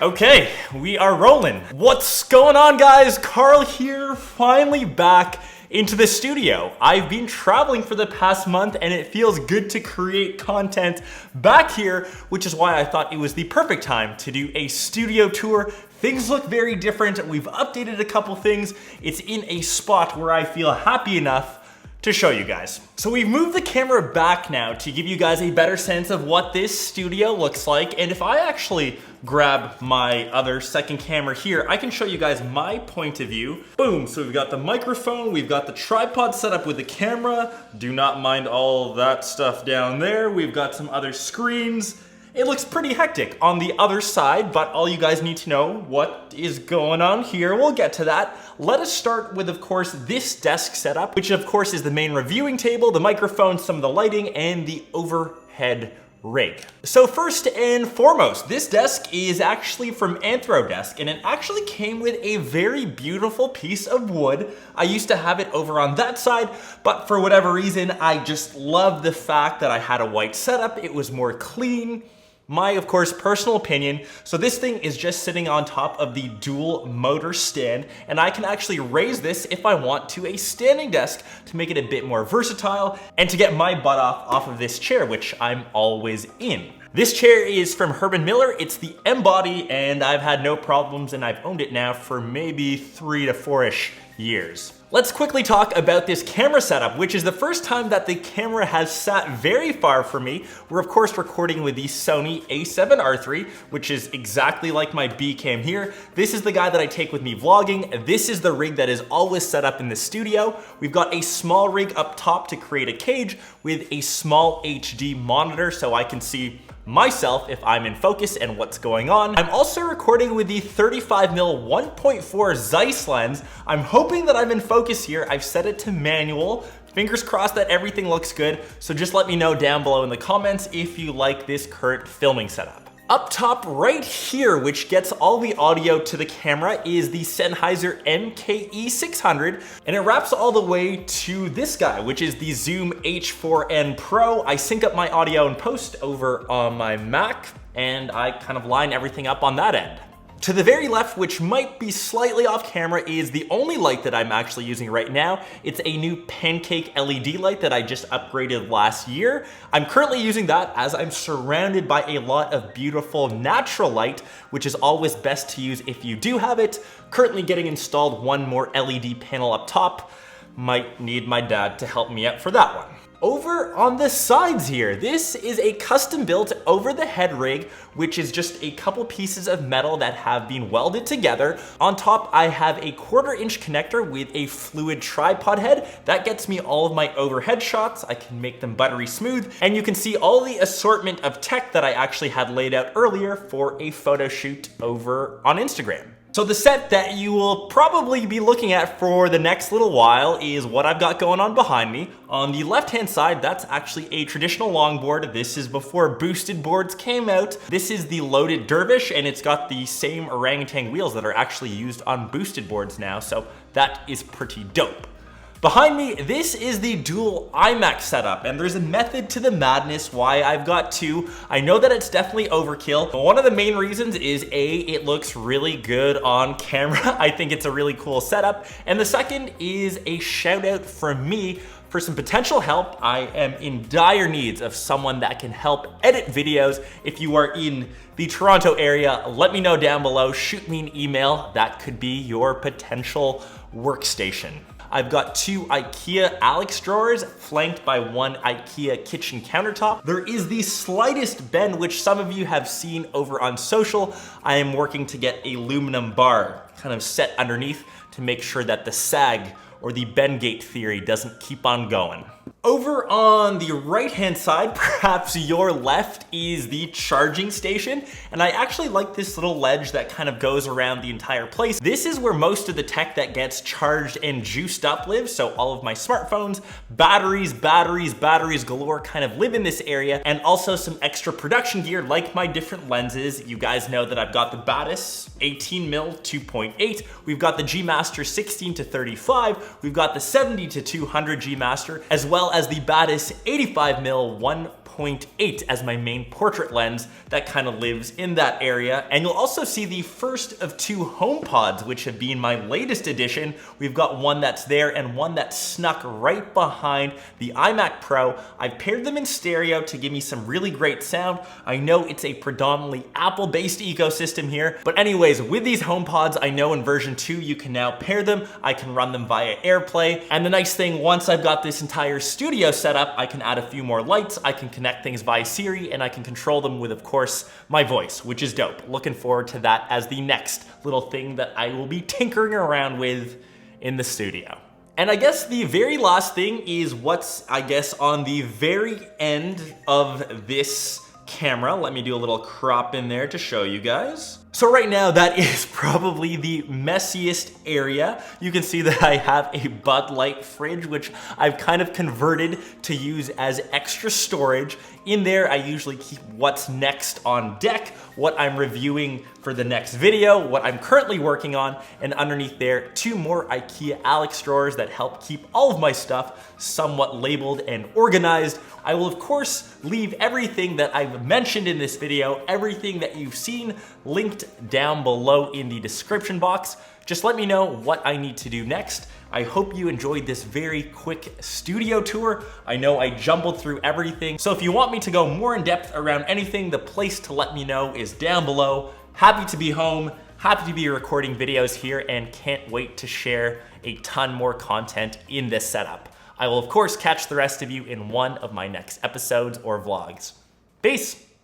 Okay, we are rolling. What's going on, guys? Karl here, finally back into the studio. I've been traveling for the past month and it feels good to create content back here, which is why I thought it was the perfect time to do a studio tour. Things look very different. We've updated a couple things. It's in a spot where I feel happy enough to show you guys. So we've moved the camera back now to give you guys a better sense of what this studio looks like. And if I actually grab my other second camera here, I can show you guys my point of view. Boom, so we've got the microphone, we've got the tripod set up with the camera. Do not mind all that stuff down there. We've got some other screens. It looks pretty hectic on the other side, but all you guys need to know what is going on here. We'll get to that. Let us start with, of course, this desk setup, which of course is the main reviewing table, the microphone, some of the lighting, and the overhead rig. So first and foremost, this desk is actually from Anthrodesk, and it actually came with a very beautiful piece of wood. I used to have it over on that side, but for whatever reason, I just love the fact that I had a white setup. It was more clean. My, of course, personal opinion. So this thing is just sitting on top of the dual motor stand, and I can actually raise this if I want to a standing desk to make it a bit more versatile and to get my butt off of this chair, which I'm always in. This chair is from Herman Miller. It's the M body, and I've had no problems, and I've owned it now for maybe 3 to 4-ish years. Let's quickly talk about this camera setup, which is the first time that the camera has sat very far from me. We're of course recording with the Sony a7R III, which is exactly like my B cam here. This is the guy that I take with me vlogging. This is the rig that is always set up in the studio. We've got a small rig up top to create a cage with a small HD monitor so I can see myself if I'm in focus and what's going on. I'm also recording with the 35mm 1.4 Zeiss lens. I'm hoping that I'm in focus here. I've set it to manual. Fingers crossed that everything looks good. So just let me know down below in the comments if you like this current filming setup. Up top right here, which gets all the audio to the camera, is the Sennheiser MKE600, and it wraps all the way to this guy, which is the Zoom H4n Pro. I sync up my audio and post over on my Mac, and I kind of line everything up on that end. To the very left, which might be slightly off camera, is the only light that I'm actually using right now. It's a new Pancake LED light that I just upgraded last year. I'm currently using that as I'm surrounded by a lot of beautiful natural light, which is always best to use if you do have it. Currently getting installed one more LED panel up top. Might need my dad to help me out for that one. Over on the sides here, this is a custom built over the head rig, which is just a couple pieces of metal that have been welded together. On top, I have a 1/4-inch connector with a fluid tripod head. That gets me all of my overhead shots. I can make them buttery smooth, and you can see all the assortment of tech that I actually had laid out earlier for a photo shoot over on Instagram. So the set that you will probably be looking at for the next little while is what I've got going on behind me. On the left-hand side, that's actually a traditional longboard. This is before boosted boards came out. This is the loaded Dervish, and it's got the same orangutan wheels that are actually used on boosted boards now, so that is pretty dope. Behind me, this is the dual iMac setup, and there's a method to the madness why I've got two. I know that it's definitely overkill, but one of the main reasons is A, it looks really good on camera. I think it's a really cool setup. And the second is a shout out from me for some potential help. I am in dire needs of someone that can help edit videos. If you are in the Toronto area, let me know down below, shoot me an email. That could be your potential workstation. I've got 2 Ikea Alex drawers flanked by 1 Ikea kitchen countertop. There is the slightest bend, which some of you have seen over on social. I am working to get a aluminum bar kind of set underneath to make sure that the sag or the bend gate theory doesn't keep on going. Over on the right-hand side, perhaps your left, is the charging station. And I actually like this little ledge that kind of goes around the entire place. This is where most of the tech that gets charged and juiced up lives. So all of my smartphones, batteries galore kind of live in this area. And also some extra production gear like my different lenses. You guys know that I've got the Batis 18mm 2.8. We've got the G Master 16 to 35. We've got the 70 to 200 G Master, as well as the Batis 85mm 1.8. f1.8 as my main portrait lens that kind of lives in that area. And you'll also see the first of 2 HomePods, which have been my latest addition. We've got one that's there and one that's snuck right behind the iMac Pro. I've paired them in stereo to give me some really great sound. I know it's a predominantly Apple-based ecosystem here, but anyways, with these HomePods, I know in version 2 you can now pair them. I can run them via AirPlay, and the nice thing, once I've got this entire studio set up, I can add a few more lights, I can connect things via Siri, and I can control them with, of course, my voice, which is dope. Looking forward to that as the next little thing that I will be tinkering around with in the studio. And I guess the very last thing is what's, I guess, on the very end of this camera. Let me do a little crop in there to show you guys. So right now, that is probably the messiest area. You can see that I have a Bud Light fridge, which I've kind of converted to use as extra storage. In there, I usually keep what's next on deck, what I'm reviewing for the next video, what I'm currently working on, and underneath there, 2 more Ikea Alex drawers that help keep all of my stuff somewhat labeled and organized. I will, of course, leave everything that I've mentioned in this video, everything that you've seen, linked down below in the description box. Just let me know what I need to do next. I hope you enjoyed this very quick studio tour. I know I jumbled through everything. So if you want me to go more in depth around anything, the place to let me know is down below. Happy to be home, happy to be recording videos here, and can't wait to share a ton more content in this setup. I will, of course, catch the rest of you in one of my next episodes or vlogs. Peace.